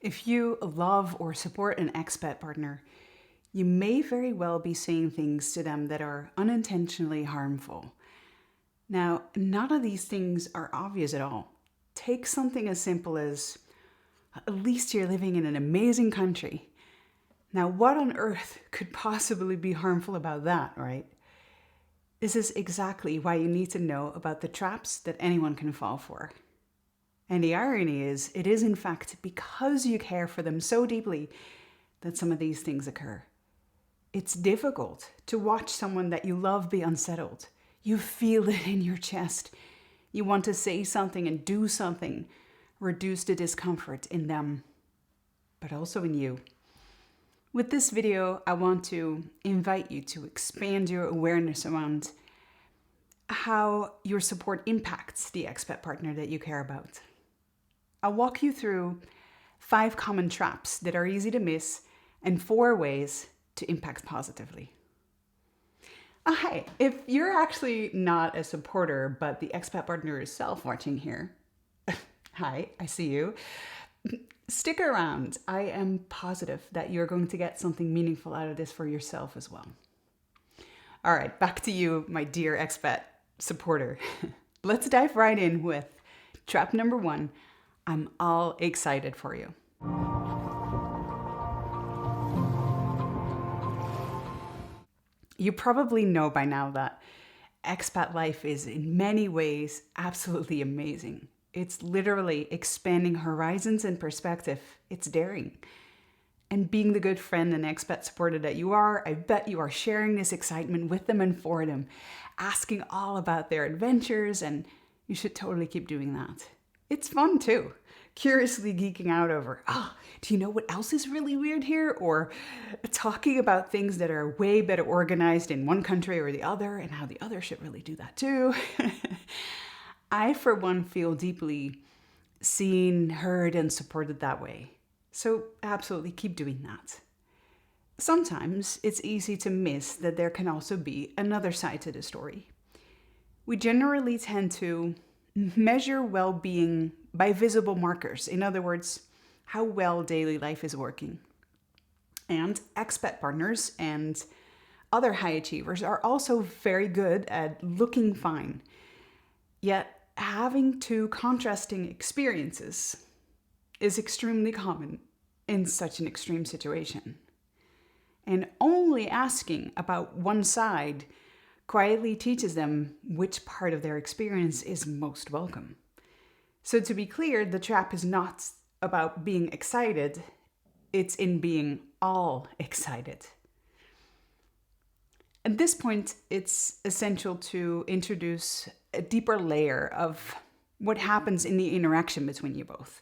If you love or support an expat partner, you may very well be saying things to them that are unintentionally harmful. Now, none of these things are obvious at all. Take something as simple as, at least you're living in an amazing country. Now, what on earth could possibly be harmful about that, right? This is exactly why you need to know about the traps that anyone can fall for. And the irony is, it is in fact because you care for them so deeply that some of these things occur. It's difficult to watch someone that you love be unsettled. You feel it in your chest. You want to say something and do something, reduce the discomfort in them, but also in you. With this video, I want to invite you to expand your awareness around how your support impacts the expat partner that you care about. I'll walk you through 5 common traps that are easy to miss and 4 ways to impact positively. Hi, if you're actually not a supporter, but the expat partner is self-watching here, hi, I see you. Stick around. I am positive that you're going to get something meaningful out of this for yourself as well. All right, back to you, my dear expat supporter. Let's dive right in with trap number 1. I'm all excited for you. You probably know by now that expat life is in many ways absolutely amazing. It's literally expanding horizons and perspective. It's daring. And being the good friend and expat supporter that you are, I bet you are sharing this excitement with them and for them, asking all about their adventures, and you should totally keep doing that. It's fun too. Curiously geeking out over, do you know what else is really weird here? Or talking about things that are way better organized in one country or the other and how the other should really do that too. I, for one, feel deeply seen, heard, and supported that way. So absolutely keep doing that. Sometimes it's easy to miss that there can also be another side to the story. We generally tend to measure well-being by visible markers. In other words, how well daily life is working. And expat partners and other high achievers are also very good at looking fine. Yet having 2 contrasting experiences is extremely common in such an extreme situation. And only asking about one side quietly teaches them which part of their experience is most welcome. So to be clear, the trap is not about being excited, it's in being all excited. At this point, it's essential to introduce a deeper layer of what happens in the interaction between you both.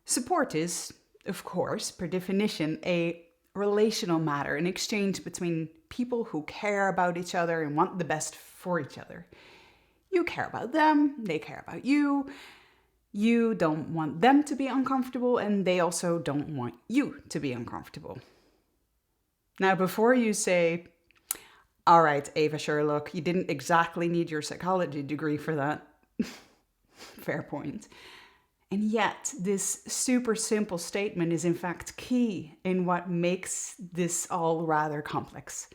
Support is, of course, per definition, a relational matter, an exchange between people who care about each other and want the best for each other. You care about them, they care about you. You don't want them to be uncomfortable, and they also don't want you to be uncomfortable. Now, before you say, all right, Ava Sherlock, you didn't exactly need your psychology degree for that. Fair point. And yet, this super simple statement is in fact key in what makes this all rather complex.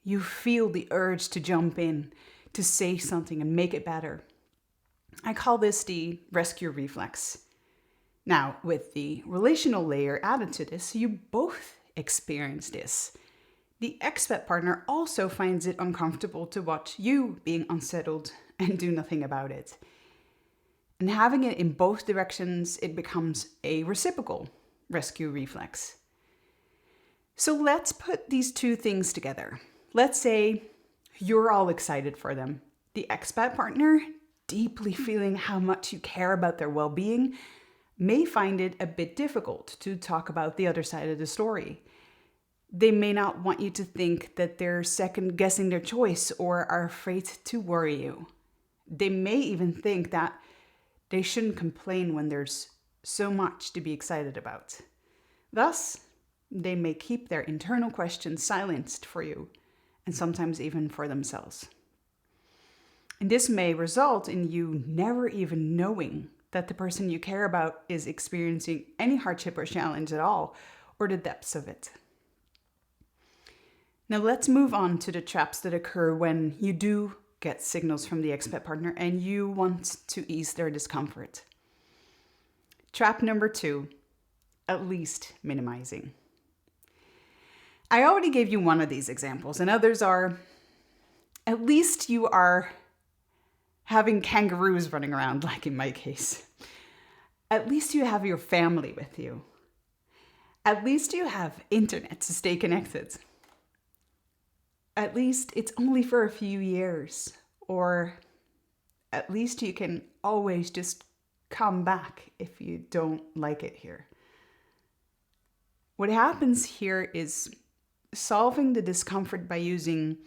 You feel the urge to jump in, to say something and make it better. I call this the rescue reflex. Now, with the relational layer added to this, you both experience this. The expat partner also finds it uncomfortable to watch you being unsettled and do nothing about it. And having it in both directions, it becomes a reciprocal rescue reflex. So let's put these 2 things together. Let's say you're all excited for them. The expat partner, deeply feeling how much you care about their well-being, may find it a bit difficult to talk about the other side of the story. They may not want you to think that they're second-guessing their choice or are afraid to worry you. They may even think that they shouldn't complain when there's so much to be excited about. Thus, they may keep their internal questions silenced for you, and sometimes even for themselves. And this may result in you never even knowing that the person you care about is experiencing any hardship or challenge at all, or the depths of it. Now let's move on to the traps that occur when you do get signals from the expat partner and you want to ease their discomfort. Trap number 2, at least minimizing. I already gave you one of these examples, and others are, at least you are having kangaroos running around, like in my case. At least you have your family with you. At least you have internet to stay connected. At least it's only for a few years, or at least you can always just come back if you don't like it here. What happens here is solving the discomfort by using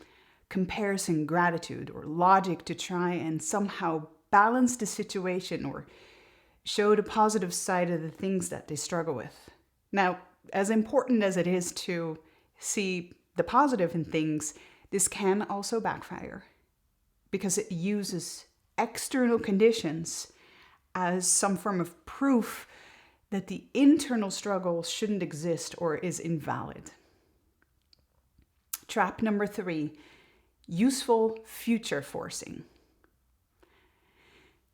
comparison gratitude or logic to try and somehow balance the situation or show the positive side of the things that they struggle with. Now, as important as it is to see the positive in things, this can also backfire because it uses external conditions as some form of proof that the internal struggle shouldn't exist or is invalid. Trap number 3, useful future forcing.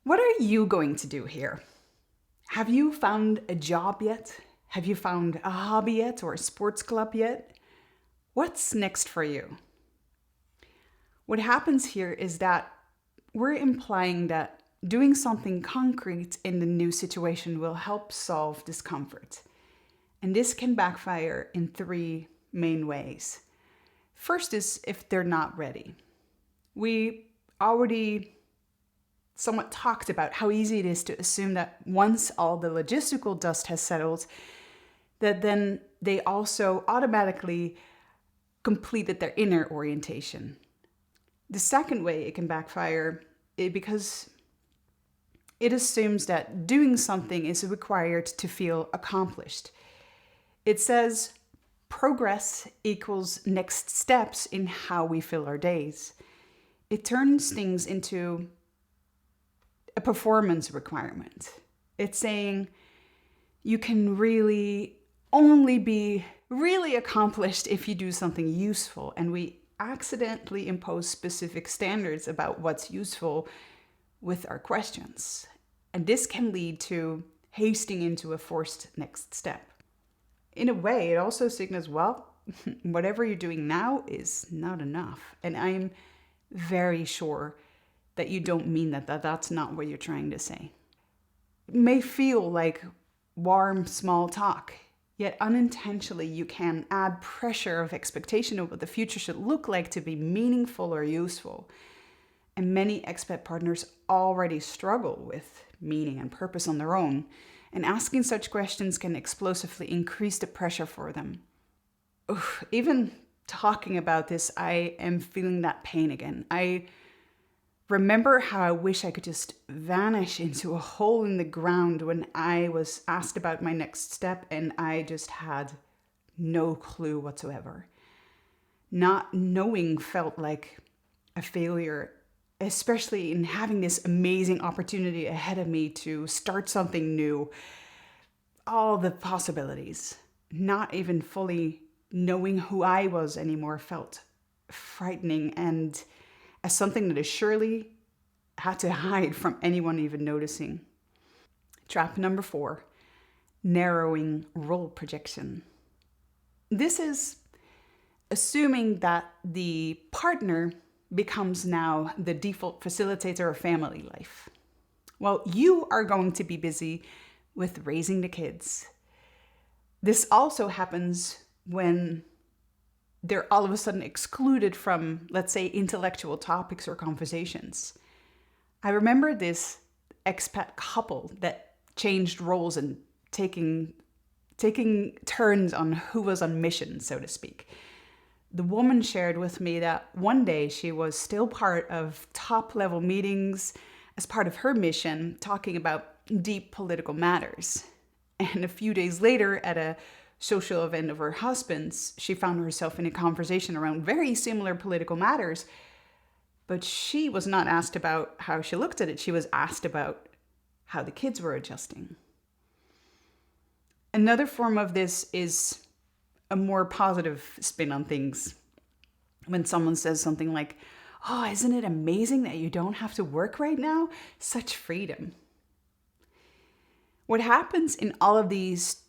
What are you going to do here? Have you found a job yet? Have you found a hobby yet or a sports club yet? What's next for you? What happens here is that we're implying that doing something concrete in the new situation will help solve discomfort. And this can backfire in 3 main ways. First is if they're not ready. We already somewhat talked about how easy it is to assume that once all the logistical dust has settled, that then they also automatically completed their inner orientation. The second way it can backfire is because it assumes that doing something is required to feel accomplished. It says progress equals next steps in how we fill our days. It turns things into a performance requirement. It's saying you can really only be really accomplished if you do something useful, and we accidentally impose specific standards about what's useful with our questions. And this can lead to hasting into a forced next step. In a way, it also signals, well, whatever you're doing now is not enough. And I'm very sure that you don't mean that that's not what you're trying to say. It may feel like warm, small talk, yet unintentionally you can add pressure of expectation of what the future should look like to be meaningful or useful. And many expat partners already struggle with meaning and purpose on their own, and asking such questions can explosively increase the pressure for them. Even talking about this, I am feeling that pain again. I remember how I wish I could just vanish into a hole in the ground when I was asked about my next step and I just had no clue whatsoever. Not knowing felt like a failure, especially in having this amazing opportunity ahead of me to start something new. All the possibilities. Not even fully knowing who I was anymore felt frightening and as something that I surely had to hide from anyone even noticing. Trap number 4, narrowing role projection. This is assuming that the partner becomes now the default facilitator of family life. Well, you are going to be busy with raising the kids. This also happens when they're all of a sudden excluded from, let's say, intellectual topics or conversations. I remember this expat couple that changed roles and taking turns on who was on mission, so to speak. The woman shared with me that one day she was still part of top-level meetings as part of her mission, talking about deep political matters. And a few days later, at a social event of her husband's, she found herself in a conversation around very similar political matters. But she was not asked about how she looked at it. She was asked about how the kids were adjusting. Another form of this is a more positive spin on things. When someone says something like, "Oh, isn't it amazing that you don't have to work right now? Such freedom." What happens in all of these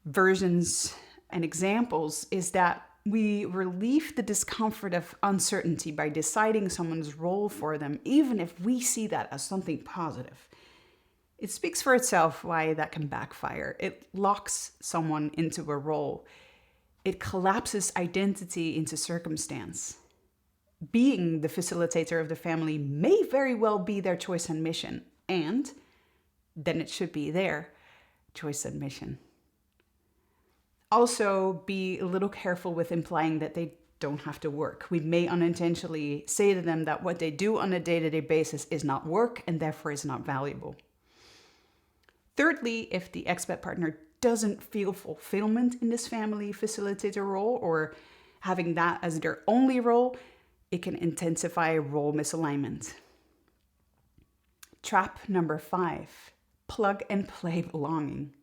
versions and examples is that we relieve the discomfort of uncertainty by deciding someone's role for them, even if we see that as something positive. It speaks for itself why that can backfire. It locks someone into a role. It collapses identity into circumstance. Being the facilitator of the family may very well be their choice and mission, and then it should be their choice and mission. Also, be a little careful with implying that they don't have to work. We may unintentionally say to them that what they do on a day-to-day basis is not work and therefore is not valuable. Thirdly, if the expat partner doesn't feel fulfillment in this family facilitator role or having that as their only role, it can intensify role misalignment. Trap number 5, plug and play belonging.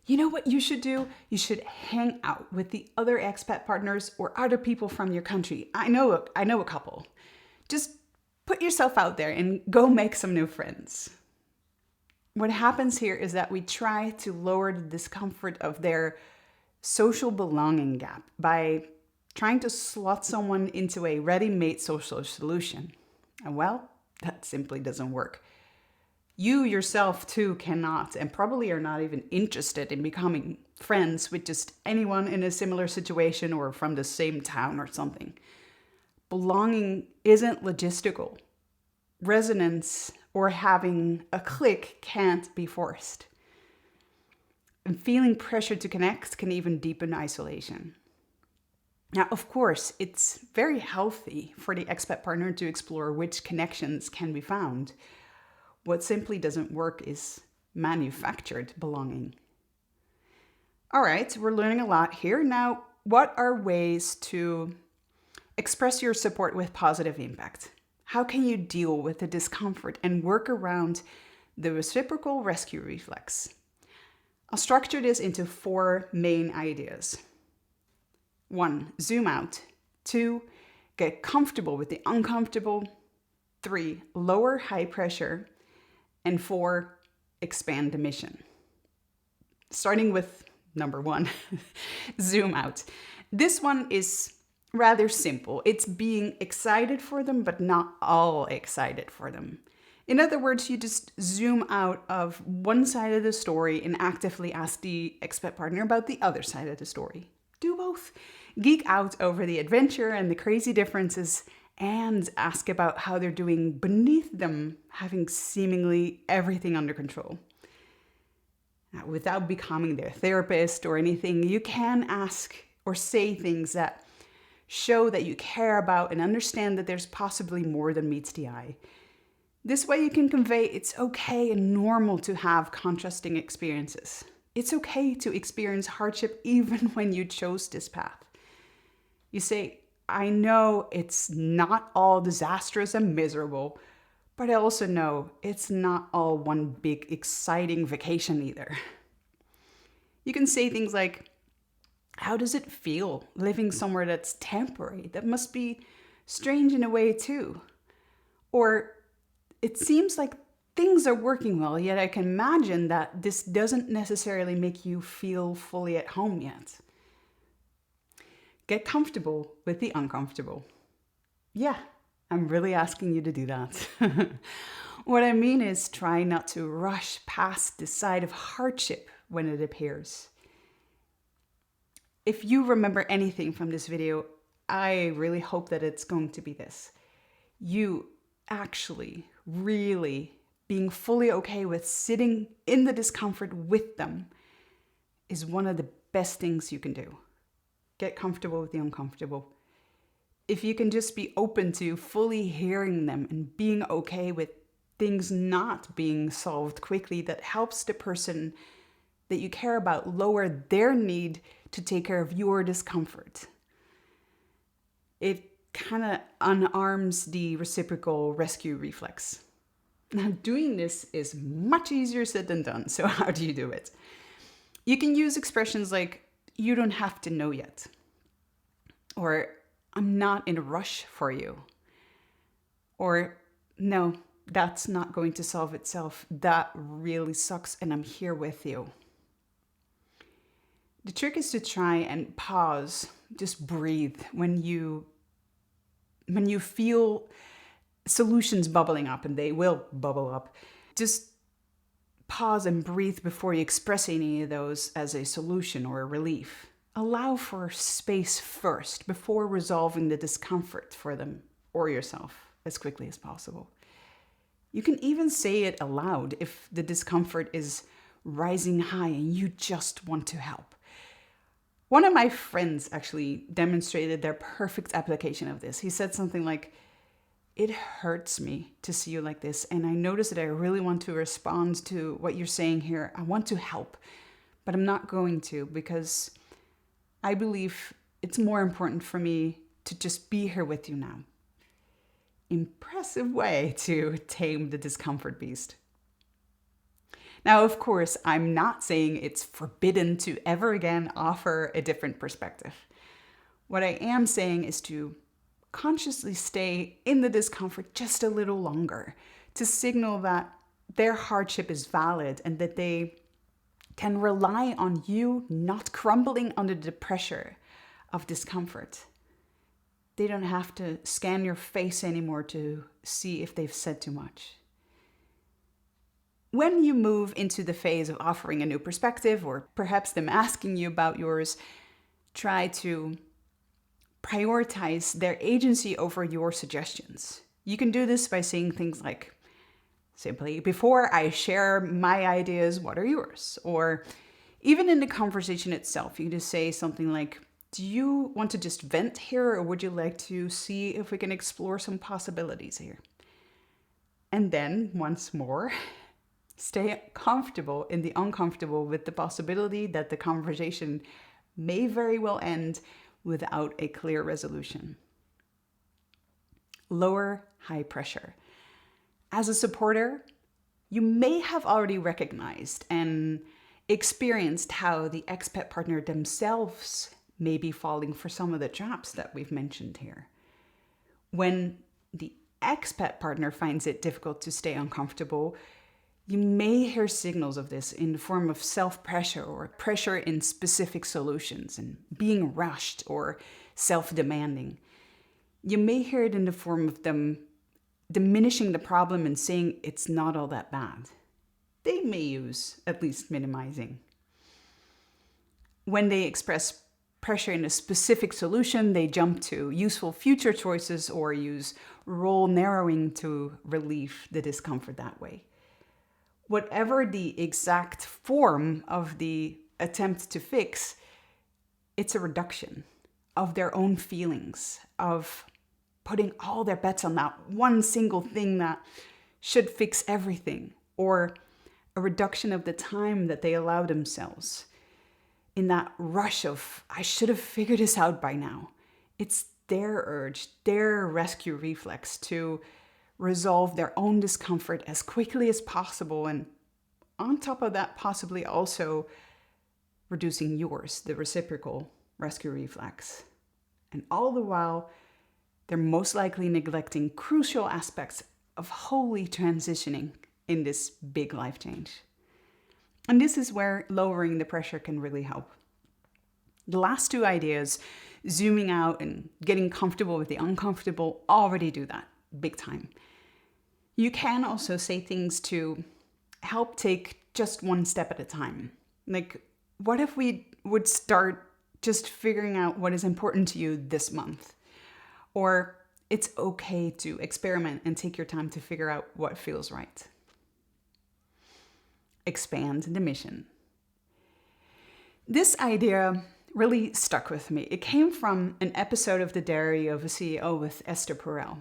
You know what you should do? You should hang out with the other expat partners or other people from your country. I know a couple. Just put yourself out there and go make some new friends. What happens here is that we try to lower the discomfort of their social belonging gap by trying to slot someone into a ready-made social solution. And well, that simply doesn't work. You yourself too cannot and probably are not even interested in becoming friends with just anyone in a similar situation or from the same town or something. Belonging isn't logistical. Resonance or having a click can't be forced. And feeling pressure to connect can even deepen isolation. Now, of course, it's very healthy for the expat partner to explore which connections can be found. What simply doesn't work is manufactured belonging. All right, we're learning a lot here. Now, what are ways to express your support with positive impact? How can you deal with the discomfort and work around the reciprocal rescue reflex? I'll structure this into 4 main ideas. 1, zoom out. 2, get comfortable with the uncomfortable. 3, lower high pressure. And 4, expand the mission. Starting with number 1, zoom out. This one is rather simple. It's being excited for them, but not all excited for them. In other words, you just zoom out of one side of the story and actively ask the expat partner about the other side of the story. Do both. Geek out over the adventure and the crazy differences and ask about how they're doing beneath them, having seemingly everything under control. Now, without becoming their therapist or anything, you can ask or say things that show that you care about and understand that there's possibly more than meets the eye. This way you can convey it's okay and normal to have contrasting experiences. It's okay to experience hardship even when you chose this path. You say, I know it's not all disastrous and miserable, but I also know it's not all one big exciting vacation either. You can say things like, how does it feel living somewhere that's temporary? That must be strange in a way too. Or it seems like things are working well, yet I can imagine that this doesn't necessarily make you feel fully at home yet. Get comfortable with the uncomfortable. Yeah, I'm really asking you to do that. What I mean is try not to rush past the side of hardship when it appears. If you remember anything from this video, I really hope that it's going to be this. You actually, really being fully okay with sitting in the discomfort with them is one of the best things you can do. Get comfortable with the uncomfortable. If you can just be open to fully hearing them and being okay with things not being solved quickly, that helps the person that you care about lower their need to take care of your discomfort. It kind of unarms the reciprocal rescue reflex. Now, doing this is much easier said than done. So how do you do it? You can use expressions like, you don't have to know yet. Or, I'm not in a rush for you. Or, no, that's not going to solve itself. That really sucks and I'm here with you. The trick is to try and pause, just breathe when you feel solutions bubbling up, and they will bubble up. Just pause and breathe before you express any of those as a solution or a relief. Allow for space first before resolving the discomfort for them or yourself as quickly as possible. You can even say it aloud if the discomfort is rising high and you just want to help. One of my friends actually demonstrated their perfect application of this. He said something like, it hurts me to see you like this, and I notice that I really want to respond to what you're saying here. I want to help, but I'm not going to because I believe it's more important for me to just be here with you now. Impressive way to tame the discomfort beast. Now, of course, I'm not saying it's forbidden to ever again offer a different perspective. What I am saying is to consciously stay in the discomfort just a little longer, to signal that their hardship is valid and that they can rely on you not crumbling under the pressure of discomfort. They don't have to scan your face anymore to see if they've said too much. When you move into the phase of offering a new perspective, or perhaps them asking you about yours, try to prioritize their agency over your suggestions. You can do this by saying things like, simply, before I share my ideas, what are yours? Or even in the conversation itself, you can just say something like, do you want to just vent here, or would you like to see if we can explore some possibilities here? And then, once more, stay comfortable in the uncomfortable with the possibility that the conversation may very well end without a clear resolution. Lower high pressure. As a supporter, you may have already recognized and experienced how the expat partner themselves may be falling for some of the traps that we've mentioned here. When the expat partner finds it difficult to stay uncomfortable, you may hear signals of this in the form of self-pressure or pressure in specific solutions and being rushed or self-demanding. You may hear it in the form of them diminishing the problem and saying it's not all that bad. They may use at least minimizing. When they express pressure in a specific solution, they jump to useful future choices or use role narrowing to relieve the discomfort that way. Whatever the exact form of the attempt to fix, it's a reduction of their own feelings, of putting all their bets on that one single thing that should fix everything, or a reduction of the time that they allow themselves in that rush of, I should have figured this out by now. It's their urge, their rescue reflex to resolve their own discomfort as quickly as possible, and on top of that, possibly also reducing yours, the reciprocal rescue reflex. And all the while, they're most likely neglecting crucial aspects of wholly transitioning in this big life change. And this is where lowering the pressure can really help. The last two ideas, zooming out and getting comfortable with the uncomfortable, already do that big time. You can also say things to help take just one step at a time. Like, what if we would start just figuring out what is important to you this month? Or it's okay to experiment and take your time to figure out what feels right. Expand the mission. This idea really stuck with me. It came from an episode of The Diary of a CEO with Esther Perel.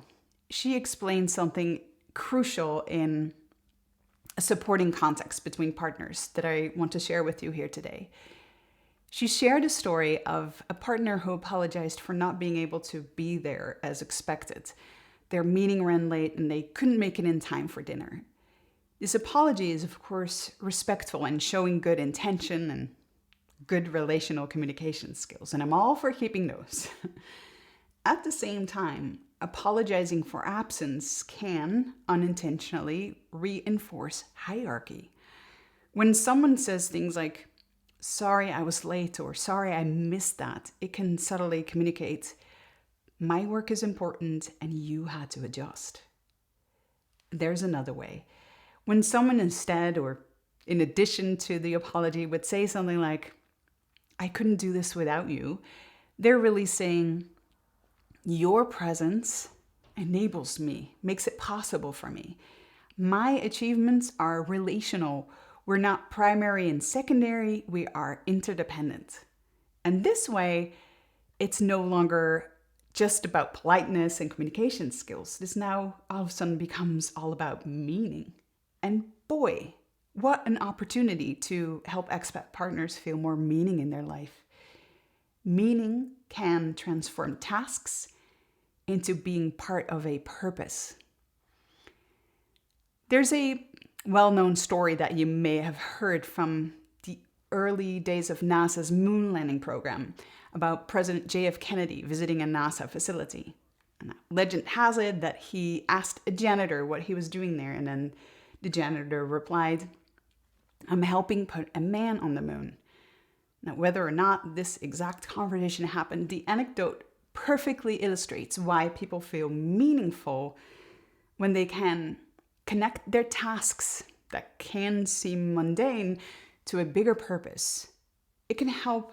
She explained something crucial in a supporting context between partners that I want to share with you here today. She shared a story of a partner who apologized for not being able to be there as expected. Their meeting ran late and they couldn't make it in time for dinner. This apology is, of course, respectful and showing good intention and good relational communication skills, and I'm all for keeping those. At the same time, apologizing for absence can unintentionally reinforce hierarchy. When someone says things like, sorry I was late or sorry I missed that, it can subtly communicate, my work is important and you had to adjust. There's another way. When someone instead or in addition to the apology would say something like, I couldn't do this without you, they're really saying, your presence enables me, makes it possible for me. My achievements are relational. We're not primary and secondary, we are interdependent. And this way, it's no longer just about politeness and communication skills. This now all of a sudden becomes all about meaning. And boy, what an opportunity to help expat partners feel more meaning in their life. Meaning can transform tasks into being part of a purpose. There's a well-known story that you may have heard from the early days of NASA's moon landing program about President J.F. Kennedy visiting a NASA facility. And legend has it that he asked a janitor what he was doing there, and then the janitor replied, I'm helping put a man on the moon. Now, whether or not this exact conversation happened, the anecdote perfectly illustrates why people feel meaningful when they can connect their tasks that can seem mundane to a bigger purpose. It can help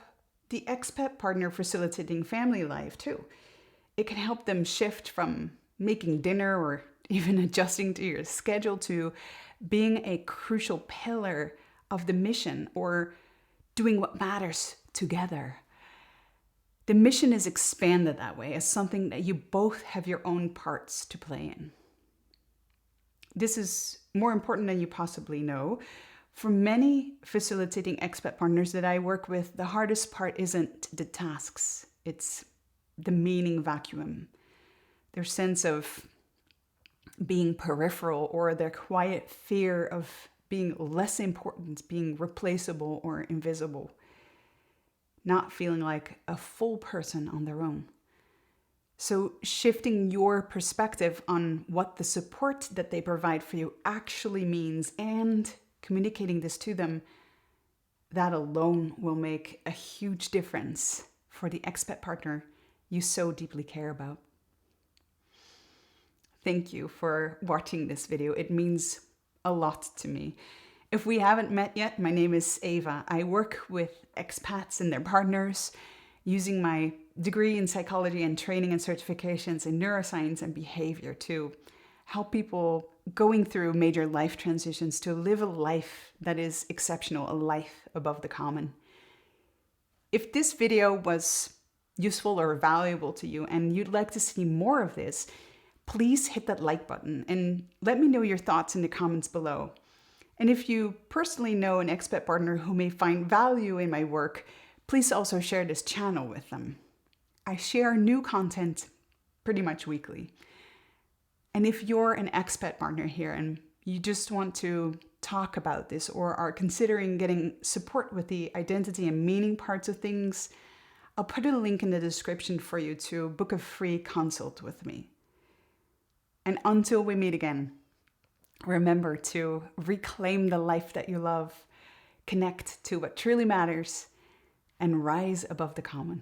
the expat partner facilitating family life too. It can help them shift from making dinner or even adjusting to your schedule to being a crucial pillar of the mission or doing what matters together. The mission is expanded that way as something that you both have your own parts to play in. This is more important than you possibly know. For many facilitating expat partners that I work with, the hardest part isn't the tasks, it's the meaning vacuum. Their sense of being peripheral or their quiet fear of being less important, being replaceable or invisible, not feeling like a full person on their own. So shifting your perspective on what the support that they provide for you actually means and communicating this to them, that alone will make a huge difference for the expat partner you so deeply care about. Thank you for watching this video. It means a lot to me. If we haven't met yet, my name is Eva. I work with expats and their partners using my degree in psychology and training and certifications in neuroscience and behavior to help people going through major life transitions to live a life that is exceptional, a life above the common. If this video was useful or valuable to you and you'd like to see more of this, please hit that like button and let me know your thoughts in the comments below. And if you personally know an expat partner who may find value in my work, please also share this channel with them. I share new content pretty much weekly. And if you're an expat partner here and you just want to talk about this or are considering getting support with the identity and meaning parts of things, I'll put a link in the description for you to book a free consult with me. And until we meet again, remember to reclaim the life that you love, connect to what truly matters, and rise above the common.